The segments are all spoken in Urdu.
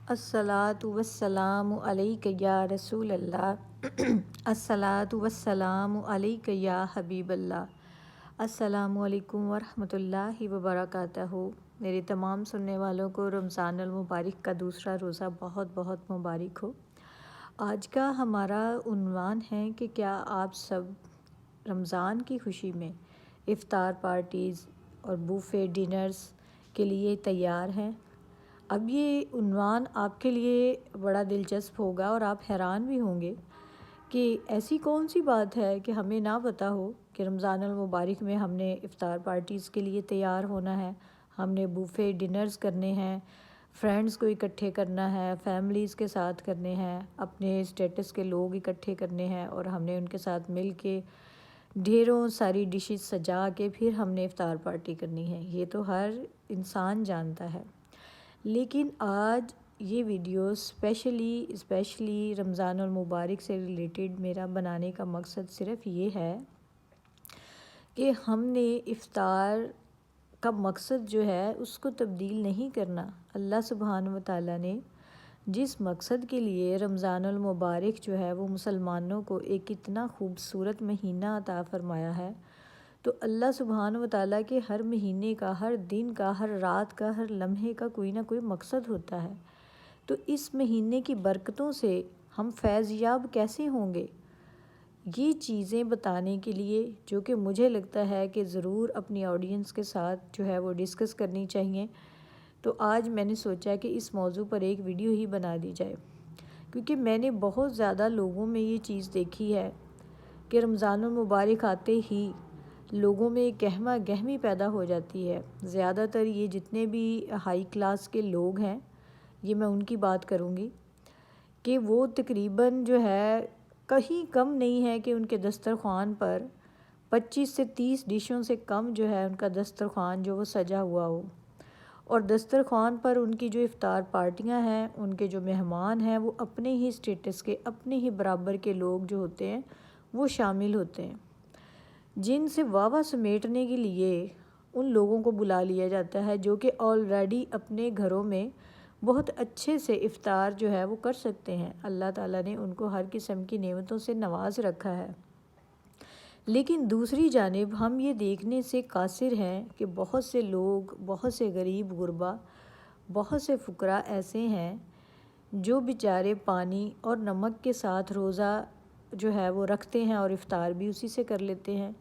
الصلاۃ والسلام علیک یا رسول اللہ الصلاۃ والسلام علیک یا حبیب اللہ۔ السلام علیکم ورحمۃ اللہ وبرکاتہ۔ میرے تمام سننے والوں کو رمضان المبارک کا دوسرا روزہ بہت بہت مبارک ہو۔ آج کا ہمارا عنوان ہے کہ کیا آپ سب رمضان کی خوشی میں افطار پارٹیز اور بوفے ڈنرز کے لیے تیار ہیں؟ اب یہ عنوان آپ کے لیے بڑا دلچسپ ہوگا اور آپ حیران بھی ہوں گے کہ ایسی کون سی بات ہے کہ ہمیں نہ پتہ ہو کہ رمضان المبارک میں ہم نے افطار پارٹیز کے لیے تیار ہونا ہے، ہم نے بوفے ڈنرز کرنے ہیں، فرینڈز کو اکٹھے کرنا ہے، فیملیز کے ساتھ کرنے ہیں، اپنے اسٹیٹس کے لوگ اکٹھے کرنے ہیں اور ہم نے ان کے ساتھ مل کے ڈھیروں ساری ڈشز سجا کے پھر ہم نے افطار پارٹی کرنی ہے۔ یہ تو ہر انسان جانتا ہے، لیکن آج یہ ویڈیو اسپیشلی رمضان المبارک سے ریلیٹڈ میرا بنانے کا مقصد صرف یہ ہے کہ ہم نے افطار کا مقصد جو ہے اس کو تبدیل نہیں کرنا۔ اللہ سبحانہ و تعالیٰ نے جس مقصد کے لیے رمضان المبارک جو ہے وہ مسلمانوں کو ایک اتنا خوبصورت مہینہ عطا فرمایا ہے، تو اللہ سبحانہ و تعالیٰ کے ہر مہینے کا، ہر دن کا، ہر رات کا، ہر لمحے کا کوئی نہ کوئی مقصد ہوتا ہے۔ تو اس مہینے کی برکتوں سے ہم فیض یاب کیسے ہوں گے، یہ چیزیں بتانے کے لیے جو کہ مجھے لگتا ہے کہ ضرور اپنی آڈینس کے ساتھ جو ہے وہ ڈسکس کرنی چاہیے، تو آج میں نے سوچا کہ اس موضوع پر ایک ویڈیو ہی بنا دی جائے، کیونکہ میں نے بہت زیادہ لوگوں میں یہ چیز دیکھی ہے کہ رمضان المبارک آتے ہی لوگوں میں ایک گہما گہمی پیدا ہو جاتی ہے۔ زیادہ تر یہ جتنے بھی ہائی کلاس کے لوگ ہیں، یہ میں ان کی بات کروں گی کہ وہ تقریباً جو ہے کہیں کم نہیں ہے کہ ان کے دسترخوان پر 25 سے 30 ڈشوں سے کم جو ہے ان کا دسترخوان جو وہ سجا ہوا ہو، اور دسترخوان پر ان کی جو افطار پارٹیاں ہیں، ان کے جو مہمان ہیں وہ اپنے ہی اسٹیٹس کے، اپنے ہی برابر کے لوگ جو ہوتے ہیں وہ شامل ہوتے ہیں، جن سے واہ سمیٹنے کے لیے ان لوگوں کو بلا لیا جاتا ہے جو کہ آلریڈی اپنے گھروں میں بہت اچھے سے افطار جو ہے وہ کر سکتے ہیں۔ اللہ تعالیٰ نے ان کو ہر قسم کی نعمتوں سے نواز رکھا ہے، لیکن دوسری جانب ہم یہ دیکھنے سے قاصر ہیں کہ بہت سے لوگ، بہت سے غریب غربا، بہت سے فقراء ایسے ہیں جو بیچارے پانی اور نمک کے ساتھ روزہ جو ہے وہ رکھتے ہیں اور افطار بھی اسی سے کر لیتے ہیں،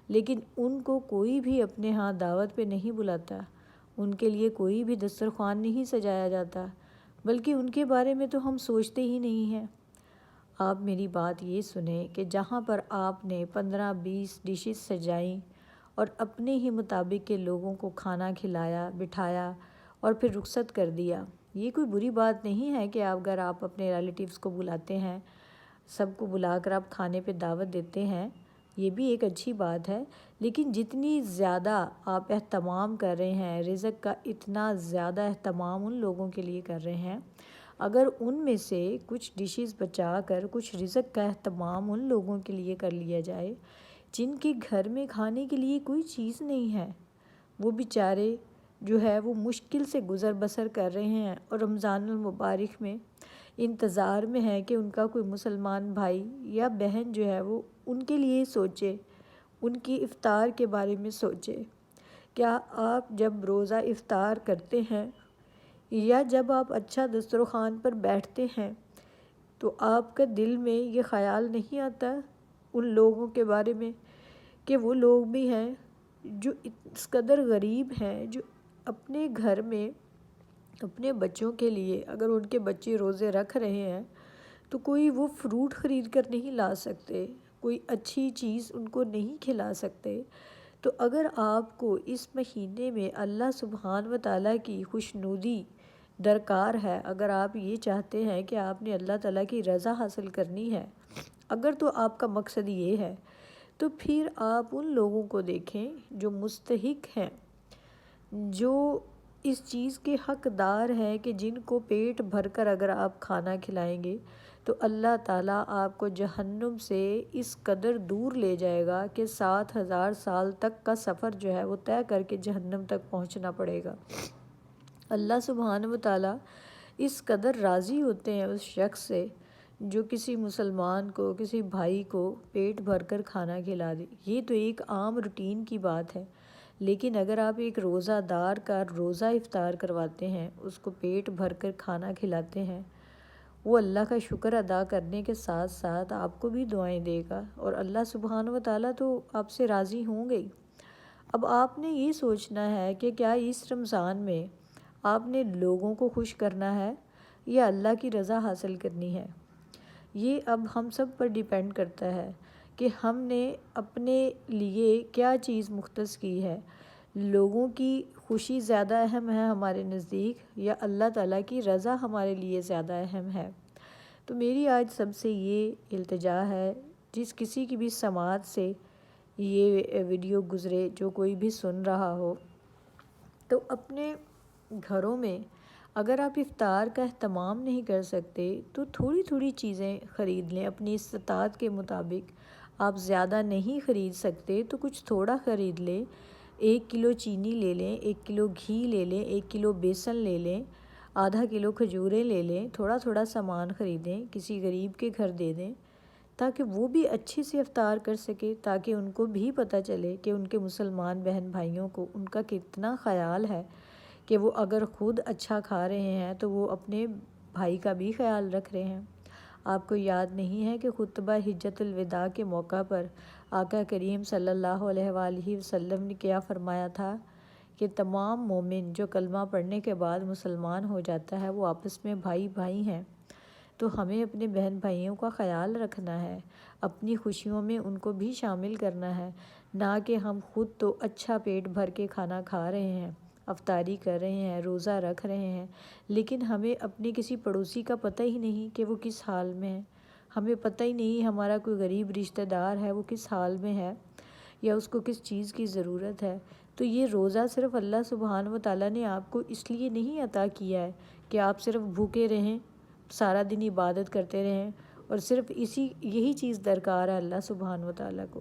لیکن ان کو کوئی بھی اپنے ہاں دعوت پہ نہیں بلاتا، ان کے لیے کوئی بھی دسترخوان نہیں سجایا جاتا، بلکہ ان کے بارے میں تو ہم سوچتے ہی نہیں ہیں۔ آپ میری بات یہ سنیں کہ جہاں پر آپ نے 15-20 ڈشز سجائیں اور اپنے ہی مطابق کے لوگوں کو کھانا کھلایا، بٹھایا اور پھر رخصت کر دیا، یہ کوئی بری بات نہیں ہے کہ اگر آپ اپنے ریلیٹیوز کو بلاتے ہیں، سب کو بلا کر آپ کھانے پہ دعوت دیتے ہیں، یہ بھی ایک اچھی بات ہے، لیکن جتنی زیادہ آپ اہتمام کر رہے ہیں رزق کا، اتنا زیادہ اہتمام ان لوگوں کے لیے کر رہے ہیں۔ اگر ان میں سے کچھ ڈشز بچا کر کچھ رزق کا اہتمام ان لوگوں کے لیے کر لیا جائے جن کے گھر میں کھانے کے لیے کوئی چیز نہیں ہے، وہ بیچارے جو ہے وہ مشکل سے گزر بسر کر رہے ہیں اور رمضان المبارک میں انتظار میں ہے کہ ان کا کوئی مسلمان بھائی یا بہن جو ہے وہ ان کے لیے سوچے، ان کی افطار کے بارے میں سوچے۔ کیا آپ جب روزہ افطار کرتے ہیں یا جب آپ اچھا دسترخوان پر بیٹھتے ہیں تو آپ کا دل میں یہ خیال نہیں آتا ان لوگوں کے بارے میں کہ وہ لوگ بھی ہیں جو اس قدر غریب ہیں، جو اپنے گھر میں اپنے بچوں کے لیے، اگر ان کے بچے روزے رکھ رہے ہیں تو کوئی وہ فروٹ خرید کر نہیں لا سکتے، کوئی اچھی چیز ان کو نہیں کھلا سکتے۔ تو اگر آپ کو اس مہینے میں اللہ سبحانہ و تعالیٰ کی خوشنودی درکار ہے، اگر آپ یہ چاہتے ہیں کہ آپ نے اللہ تعالیٰ کی رضا حاصل کرنی ہے، اگر تو آپ کا مقصد یہ ہے، تو پھر آپ ان لوگوں کو دیکھیں جو مستحق ہیں، جو اس چیز کے حقدار ہیں کہ جن کو پیٹ بھر کر اگر آپ کھانا کھلائیں گے تو اللہ تعالیٰ آپ کو جہنم سے اس قدر دور لے جائے گا کہ 7,000 سال تک کا سفر جو ہے وہ طے کر کے جہنم تک پہنچنا پڑے گا۔ اللہ سبحانہ و تعالیٰ اس قدر راضی ہوتے ہیں اس شخص سے جو کسی مسلمان کو، کسی بھائی کو پیٹ بھر کر کھانا کھلا دے۔ یہ تو ایک عام روٹین کی بات ہے، لیکن اگر آپ ایک روزہ دار کا روزہ افطار کرواتے ہیں، اس کو پیٹ بھر کر کھانا کھلاتے ہیں، وہ اللہ کا شکر ادا کرنے کے ساتھ ساتھ آپ کو بھی دعائیں دے گا، اور اللہ سبحانہ و تعالیٰ تو آپ سے راضی ہوں گے ہی۔ اب آپ نے یہ سوچنا ہے کہ کیا اس رمضان میں آپ نے لوگوں کو خوش کرنا ہے یا اللہ کی رضا حاصل کرنی ہے۔ یہ اب ہم سب پر ڈیپینڈ کرتا ہے کہ ہم نے اپنے لیے کیا چیز مختص کی ہے۔ لوگوں کی خوشی زیادہ اہم ہے ہمارے نزدیک، یا اللہ تعالیٰ کی رضا ہمارے لیے زیادہ اہم ہے؟ تو میری آج سب سے یہ التجا ہے، جس کسی کی بھی سماعت سے یہ ویڈیو گزرے، جو کوئی بھی سن رہا ہو، تو اپنے گھروں میں اگر آپ افطار کا اہتمام نہیں کر سکتے تو تھوڑی تھوڑی چیزیں خرید لیں اپنی استطاعت کے مطابق۔ آپ زیادہ نہیں خرید سکتے تو کچھ تھوڑا خرید لیں، 1 کلو چینی لے لیں، 1 کلو گھی لے لیں، 1 کلو بیسن لے لیں، ½ کلو کھجوریں لے لیں، تھوڑا تھوڑا سامان خریدیں، کسی غریب کے گھر دے دیں تاکہ وہ بھی اچھے سے افطار کر سکے، تاکہ ان کو بھی پتہ چلے کہ ان کے مسلمان بہن بھائیوں کو ان کا کتنا خیال ہے، کہ وہ اگر خود اچھا کھا رہے ہیں تو وہ اپنے بھائی کا بھی خیال رکھ رہے ہیں۔ آپ کو یاد نہیں ہے کہ خطبہ حجۃ الوداع کے موقع پر آقا کریم صلی اللہ علیہ وآلہ وسلم نے کیا فرمایا تھا کہ تمام مومن جو کلمہ پڑھنے کے بعد مسلمان ہو جاتا ہے وہ آپس میں بھائی بھائی ہیں۔ تو ہمیں اپنے بہن بھائیوں کا خیال رکھنا ہے، اپنی خوشیوں میں ان کو بھی شامل کرنا ہے، نہ کہ ہم خود تو اچھا پیٹ بھر کے کھانا کھا رہے ہیں، افطاری کر رہے ہیں، روزہ رکھ رہے ہیں، لیکن ہمیں اپنے کسی پڑوسی کا پتہ ہی نہیں کہ وہ کس حال میں ہے، ہمیں پتہ ہی نہیں ہمارا کوئی غریب رشتہ دار ہے وہ کس حال میں ہے یا اس کو کس چیز کی ضرورت ہے۔ تو یہ روزہ صرف اللہ سبحانہ و تعالیٰ نے آپ کو اس لیے نہیں عطا کیا ہے کہ آپ صرف بھوکے رہیں، سارا دن عبادت کرتے رہیں، اور صرف یہی چیز درکار ہے اللہ سبحانہ و تعالیٰ کو۔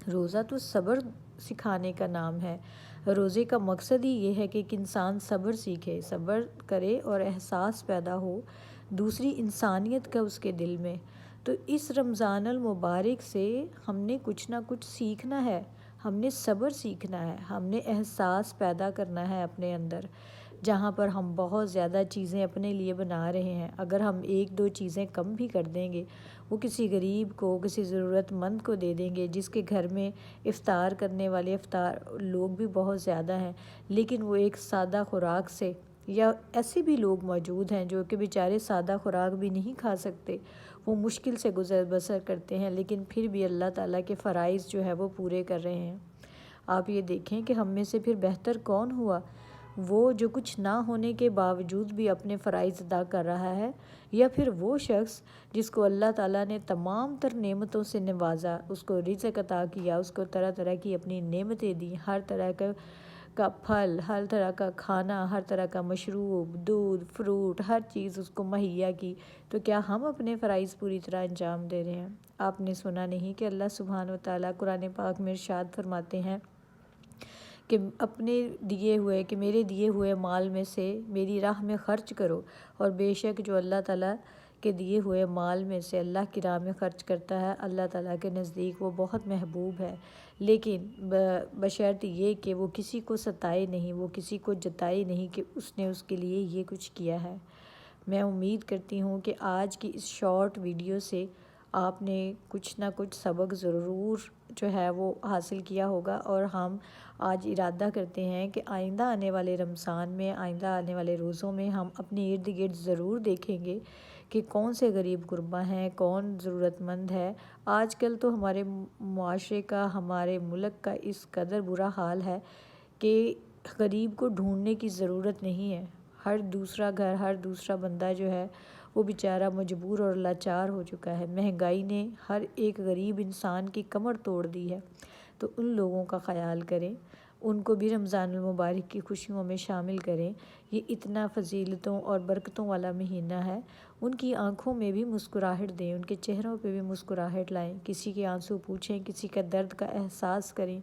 روزہ تو صبر سکھانے کا نام ہے۔ روزے کا مقصد ہی یہ ہے کہ ایک انسان صبر سیکھے، صبر کرے اور احساس پیدا ہو دوسری انسانیت کا اس کے دل میں۔ تو اس رمضان المبارک سے ہم نے کچھ نہ کچھ سیکھنا ہے، ہم نے صبر سیکھنا ہے، ہم نے احساس پیدا کرنا ہے اپنے اندر۔ جہاں پر ہم بہت زیادہ چیزیں اپنے لیے بنا رہے ہیں، اگر ہم 1-2 چیزیں کم بھی کر دیں گے، وہ کسی غریب کو، کسی ضرورت مند کو دے دیں گے، جس کے گھر میں افطار کرنے والے لوگ بھی بہت زیادہ ہیں، لیکن وہ ایک سادہ خوراک سے، یا ایسے بھی لوگ موجود ہیں جو کہ بیچارے سادہ خوراک بھی نہیں کھا سکتے، وہ مشکل سے گزر بسر کرتے ہیں، لیکن پھر بھی اللہ تعالیٰ کے فرائض جو ہے وہ پورے کر رہے ہیں۔ آپ یہ دیکھیں کہ ہم میں سے پھر بہتر کون ہوا، وہ جو کچھ نہ ہونے کے باوجود بھی اپنے فرائض ادا کر رہا ہے، یا پھر وہ شخص جس کو اللہ تعالیٰ نے تمام تر نعمتوں سے نوازا، اس کو رزق عطا کیا، اس کو طرح طرح کی اپنی نعمتیں دیں، ہر طرح کا پھل، ہر طرح کا کھانا، ہر طرح کا مشروب، دودھ، فروٹ، ہر چیز اس کو مہیا کی، تو کیا ہم اپنے فرائض پوری طرح انجام دے رہے ہیں؟ آپ نے سنا نہیں کہ اللہ سبحانہ و تعالیٰ قرآن پاک میں ارشاد فرماتے ہیں کہ میرے دیے ہوئے مال میں سے میری راہ میں خرچ کرو، اور بے شک جو اللہ تعالیٰ کے دیے ہوئے مال میں سے اللہ کی راہ میں خرچ کرتا ہے، اللہ تعالیٰ کے نزدیک وہ بہت محبوب ہے، لیکن بشرط یہ کہ وہ کسی کو ستائے نہیں، وہ کسی کو جتائے نہیں کہ اس نے اس کے لیے یہ کچھ کیا ہے۔ میں امید کرتی ہوں کہ آج کی اس شارٹ ویڈیو سے آپ نے کچھ نہ کچھ سبق ضرور جو ہے وہ حاصل کیا ہوگا، اور ہم آج ارادہ کرتے ہیں کہ آئندہ آنے والے رمضان میں، آئندہ آنے والے روزوں میں ہم اپنے ارد گرد ضرور دیکھیں گے کہ کون سے غریب غربا ہیں، کون ضرورت مند ہے۔ آج کل تو ہمارے معاشرے کا، ہمارے ملک کا اس قدر برا حال ہے کہ غریب کو ڈھونڈنے کی ضرورت نہیں ہے، ہر دوسرا گھر، ہر دوسرا بندہ جو ہے وہ بیچارہ مجبور اور لاچار ہو چکا ہے۔ مہنگائی نے ہر ایک غریب انسان کی کمر توڑ دی ہے، تو ان لوگوں کا خیال کریں، ان کو بھی رمضان المبارک کی خوشیوں میں شامل کریں۔ یہ اتنا فضیلتوں اور برکتوں والا مہینہ ہے، ان کی آنکھوں میں بھی مسکراہٹ دیں، ان کے چہروں پہ بھی مسکراہٹ لائیں، کسی کے آنسو پوچھیں، کسی کا درد کا احساس کریں،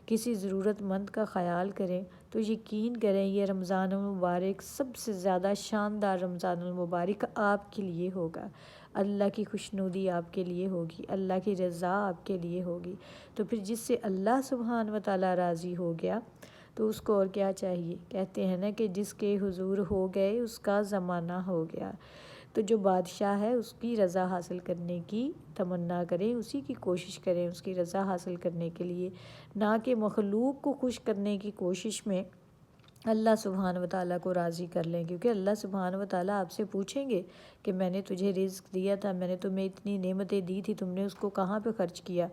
کسی ضرورت مند کا خیال کریں تو یقین کریں یہ رمضان المبارک سب سے زیادہ شاندار رمضان المبارک آپ کے لیے ہوگا۔ اللہ کی خوشنودی آپ کے لیے ہوگی، اللہ کی رضا آپ کے لیے ہوگی۔ تو پھر جس سے اللہ سبحانہ و تعالیٰ راضی ہو گیا تو اس کو اور کیا چاہیے؟ کہتے ہیں نا کہ جس کے حضور ہو گئے اس کا زمانہ ہو گیا۔ تو جو بادشاہ ہے اس کی رضا حاصل کرنے کی تمنا کریں، اسی کی کوشش کریں اس کی رضا حاصل کرنے کے لیے، نہ کہ مخلوق کو خوش کرنے کی کوشش میں اللہ سبحانہ و تعالیٰ کو راضی کر لیں، کیونکہ اللہ سبحانہ و تعالیٰ آپ سے پوچھیں گے کہ میں نے تجھے رزق دیا تھا، میں نے تمہیں اتنی نعمتیں دی تھی، تم نے اس کو کہاں پہ خرچ کیا؟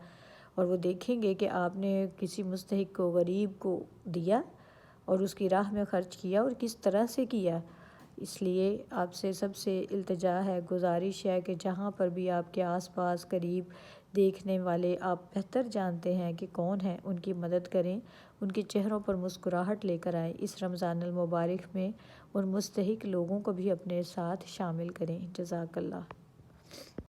اور وہ دیکھیں گے کہ آپ نے کسی مستحق کو، غریب کو دیا اور اس کی راہ میں خرچ کیا اور کس طرح سے کیا۔ اس لیے آپ سے سب سے التجا ہے، گزارش ہے کہ جہاں پر بھی آپ کے آس پاس قریب دیکھنے والے آپ بہتر جانتے ہیں کہ کون ہیں، ان کی مدد کریں، ان کے چہروں پر مسکراہٹ لے کر آئیں۔ اس رمضان المبارک میں ان مستحق لوگوں کو بھی اپنے ساتھ شامل کریں۔ جزاک اللہ۔